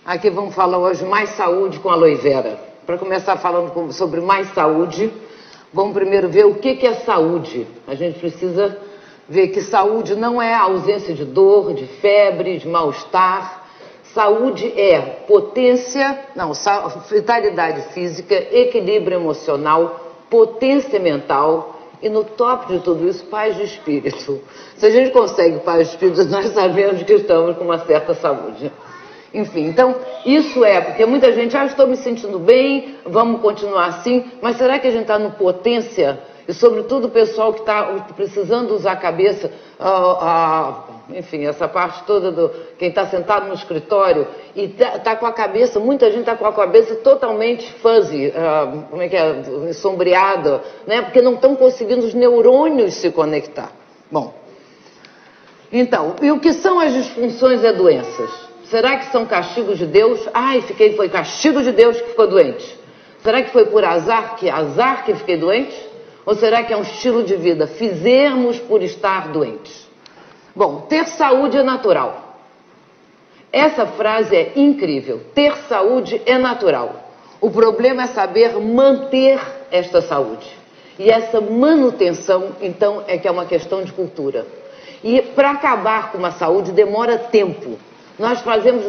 Aqui vamos falar hoje mais saúde com a Aloe Vera. Para começar falando sobre mais saúde, vamos primeiro ver o que é saúde. A gente precisa ver que saúde não é a ausência de dor, de febre, de mal-estar. Saúde é potência, vitalidade física, equilíbrio emocional, potência mental e no top de tudo isso, paz de espírito. Se a gente consegue paz de espírito, nós sabemos que estamos com uma certa saúde. Enfim, então, isso é, porque muita gente, estou me sentindo bem, vamos continuar assim, mas será que a gente está no potência? E sobretudo o pessoal que está precisando usar a cabeça, enfim, essa parte toda quem está sentado no escritório e está com a cabeça, muita gente está com a cabeça totalmente fuzzy, sombreada, né? Porque não estão conseguindo os neurônios se conectar. Bom, então, e o que são as disfunções e doenças? Será que são castigos de Deus? Foi castigo de Deus que ficou doente. Será que foi por azar que fiquei doente? Ou será que é um estilo de vida? Fizermos por estar doentes. Bom, ter saúde é natural. Essa frase é incrível. Ter saúde é natural. O problema é saber manter esta saúde. E essa manutenção, então, é que é uma questão de cultura. E para acabar com uma saúde demora tempo. Nós fazemos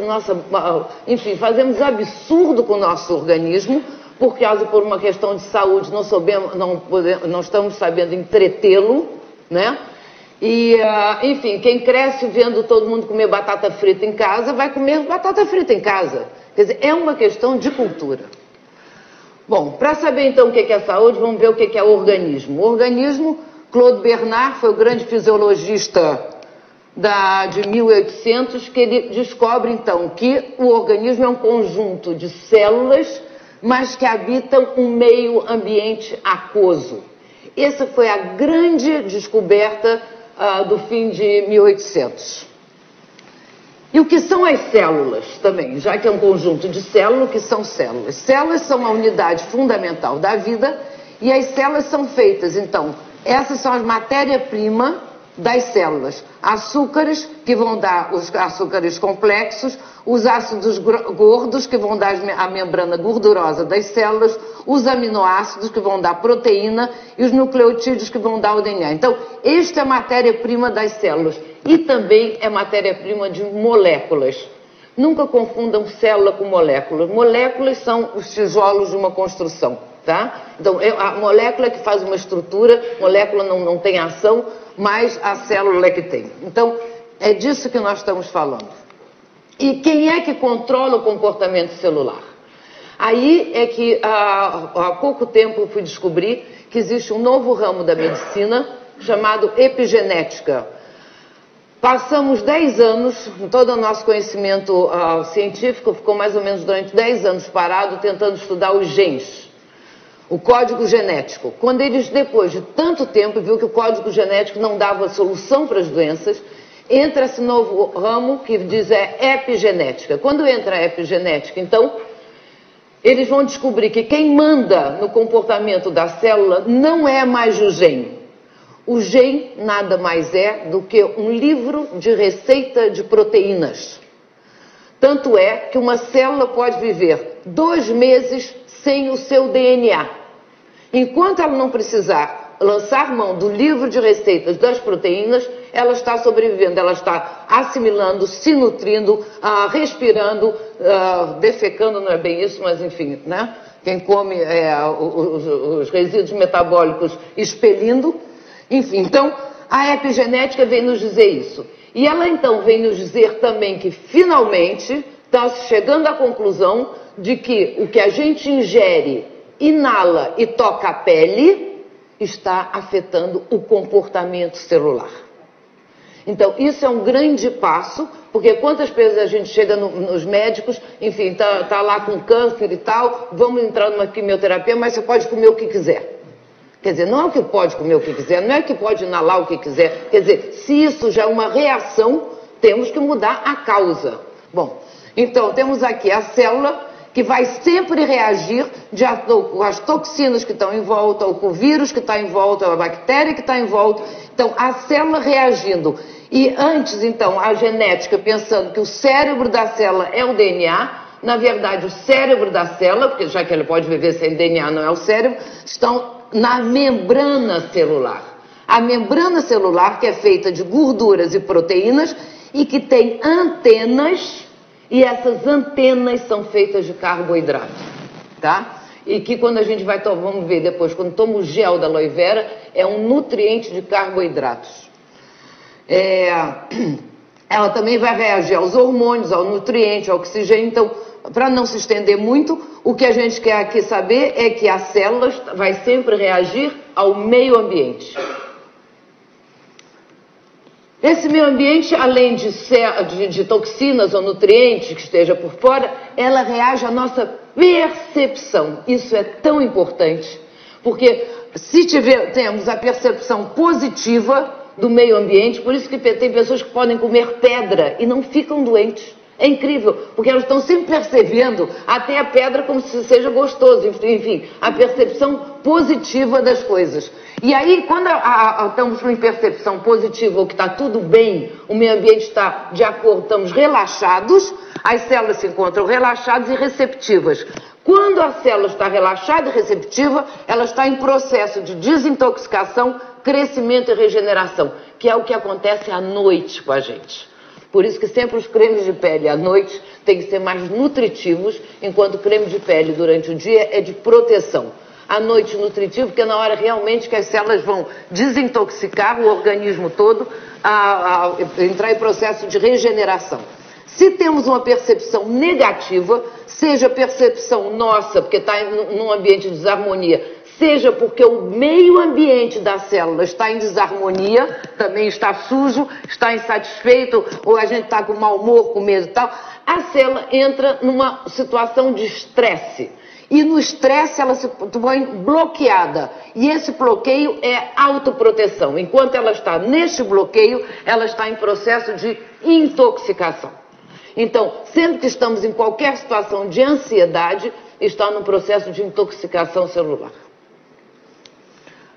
fazemos absurdo com o nosso organismo, por uma questão de saúde, não estamos sabendo entretê-lo, né? E, quem cresce vendo todo mundo comer batata frita em casa, vai comer batata frita em casa. Quer dizer, é uma questão de cultura. Bom, para saber então o que é saúde, vamos ver o que é organismo. O organismo, Claude Bernard foi o grande fisiologista de 1800, que ele descobre então que o organismo é um conjunto de células, mas que habitam um meio ambiente aquoso. Essa foi a grande descoberta do fim de 1800. E o que são as células também? Já que é um conjunto de células, o que são células? Células são a unidade fundamental da vida e as células são feitas, então, essas são as matérias-primas das células. Açúcares, que vão dar os açúcares complexos, os ácidos gordos, que vão dar a membrana gordurosa das células, os aminoácidos, que vão dar proteína, e os nucleotídeos, que vão dar o DNA. Então, esta é a matéria-prima das células. E também é matéria-prima de moléculas. Nunca confundam célula com moléculas. Moléculas são os tijolos de uma construção, tá? Então, a molécula é que faz uma estrutura, molécula não tem ação, mas a célula é que tem. Então, é disso que nós estamos falando. E quem é que controla o comportamento celular? Aí é que há pouco tempo eu fui descobrir que existe um novo ramo da medicina chamado epigenética. Passamos 10 anos, todo o nosso conhecimento científico ficou mais ou menos durante 10 anos parado tentando estudar os genes. O código genético. Quando eles, depois de tanto tempo, viu que o código genético não dava solução para as doenças, entra esse novo ramo que diz epigenética. Quando entra a epigenética, então, eles vão descobrir que quem manda no comportamento da célula não é mais o gene. O gene nada mais é do que um livro de receita de proteínas. Tanto é que uma célula pode viver 2 meses sem o seu DNA. Enquanto ela não precisar lançar mão do livro de receitas das proteínas, ela está sobrevivendo, ela está assimilando, se nutrindo, respirando, defecando, não é bem isso, mas enfim, né? Quem come os resíduos metabólicos expelindo. Enfim, então, a epigenética vem nos dizer isso. E ela então vem nos dizer também que finalmente está chegando à conclusão de que o que a gente ingere, inala e toca a pele está afetando o comportamento celular. Então, isso é um grande passo, porque quantas vezes a gente chega nos médicos, enfim, tá lá com câncer e tal, vamos entrar numa quimioterapia, mas você pode comer o que quiser. Quer dizer, não é que pode comer o que quiser, não é que pode inalar o que quiser. Quer dizer, se isso já é uma reação, temos que mudar a causa. Bom, então temos aqui a célula que vai sempre reagir com as toxinas que estão em volta, ou com o vírus que está em volta, ou a bactéria que está em volta. Então, a célula reagindo. E antes, então, a genética pensando que o cérebro da célula é o DNA, na verdade, o cérebro da célula, porque já que ele pode viver sem DNA, não é o cérebro, estão na membrana celular. A membrana celular, que é feita de gorduras e proteínas e que tem antenas, e essas antenas são feitas de carboidrato, tá? E que quando a gente vai tomar, vamos ver depois, quando toma o gel da aloe vera, é um nutriente de carboidratos. Ela também vai reagir aos hormônios, ao nutriente, ao oxigênio. Então, para não se estender muito, o que a gente quer aqui saber é que a célula vai sempre reagir ao meio ambiente. Esse meio ambiente, além de toxinas ou nutrientes que esteja por fora, ela reage à nossa percepção. Isso é tão importante, porque se temos a percepção positiva do meio ambiente, por isso que tem pessoas que podem comer pedra e não ficam doentes. É incrível, porque elas estão sempre percebendo até a pedra como se seja gostoso, enfim, a percepção positiva das coisas. E aí, quando estamos em percepção positiva, ou que está tudo bem, o meio ambiente está de acordo, estamos relaxados, as células se encontram relaxadas e receptivas. Quando a célula está relaxada e receptiva, ela está em processo de desintoxicação, crescimento e regeneração, que é o que acontece à noite com a gente. Por isso que sempre os cremes de pele à noite têm que ser mais nutritivos, enquanto o creme de pele durante o dia é de proteção. À noite nutritivo, porque é na hora realmente que as células vão desintoxicar o organismo todo, entrar em processo de regeneração. Se temos uma percepção negativa, seja percepção nossa, porque está num ambiente de desarmonia, seja porque o meio ambiente da célula está em desarmonia, também está sujo, está insatisfeito, ou a gente está com mau humor, com medo e tal, a célula entra numa situação de estresse. E no estresse ela se põe bloqueada. E esse bloqueio é autoproteção. Enquanto ela está neste bloqueio, ela está em processo de intoxicação. Então, sempre que estamos em qualquer situação de ansiedade, está no processo de intoxicação celular.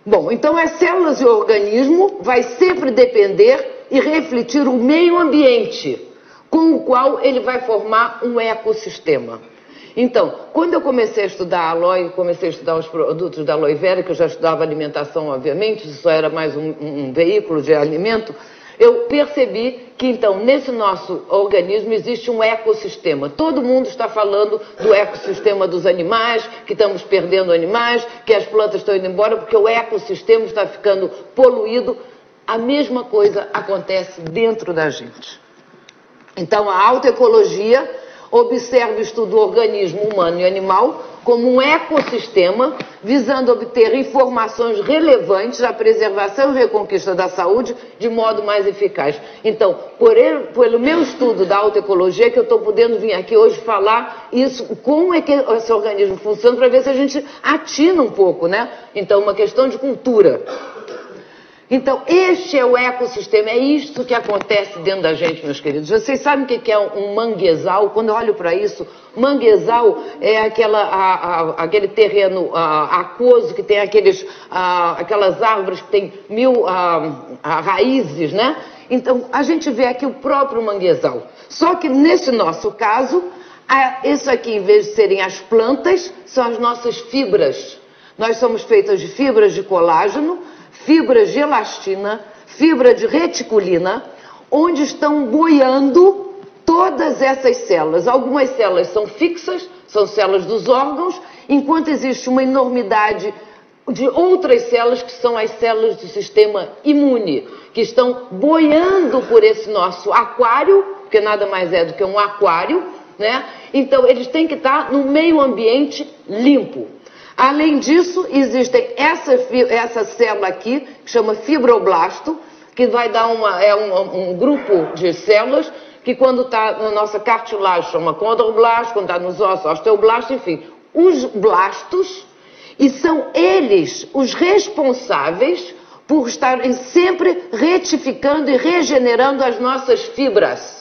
Bom, então as células e o organismo vai sempre depender e refletir o meio ambiente com o qual ele vai formar um ecossistema. Então, quando eu comecei a estudar aloe, comecei a estudar os produtos da aloe vera, que eu já estudava alimentação, obviamente, isso era mais um veículo de alimento, eu percebi que, então, nesse nosso organismo existe um ecossistema. Todo mundo está falando do ecossistema dos animais, que estamos perdendo animais, que as plantas estão indo embora porque o ecossistema está ficando poluído. A mesma coisa acontece dentro da gente. Então, a autoecologia observa e estuda o organismo humano e animal como um ecossistema, visando obter informações relevantes à preservação e reconquista da saúde de modo mais eficaz. Então, pelo meu estudo da autoecologia, que eu estou podendo vir aqui hoje falar isso, como é que esse organismo funciona, para ver se a gente atina um pouco, né? Então, uma questão de cultura. Então, este é o ecossistema, é isto que acontece dentro da gente, meus queridos. Vocês sabem o que é um manguezal? Quando eu olho para isso, manguezal é aquele terreno aquoso que tem aquelas árvores que tem 1000 raízes, né? Então, a gente vê aqui o próprio manguezal. Só que, nesse nosso caso, isso aqui, em vez de serem as plantas, são as nossas fibras. Nós somos feitas de fibras de colágeno, fibras de elastina, fibra de reticulina, onde estão boiando todas essas células. Algumas células são fixas, são células dos órgãos, enquanto existe uma enormidade de outras células que são as células do sistema imune, que estão boiando por esse nosso aquário, que nada mais é do que um aquário, né? Então, eles têm que estar no meio ambiente limpo. Além disso, existe essa célula aqui, que chama fibroblasto, que vai dar um grupo de células que quando está na nossa cartilagem chama condroblasto, quando está nos ossos, osteoblasto, enfim. Os blastos, e são eles os responsáveis por estarem sempre retificando e regenerando as nossas fibras.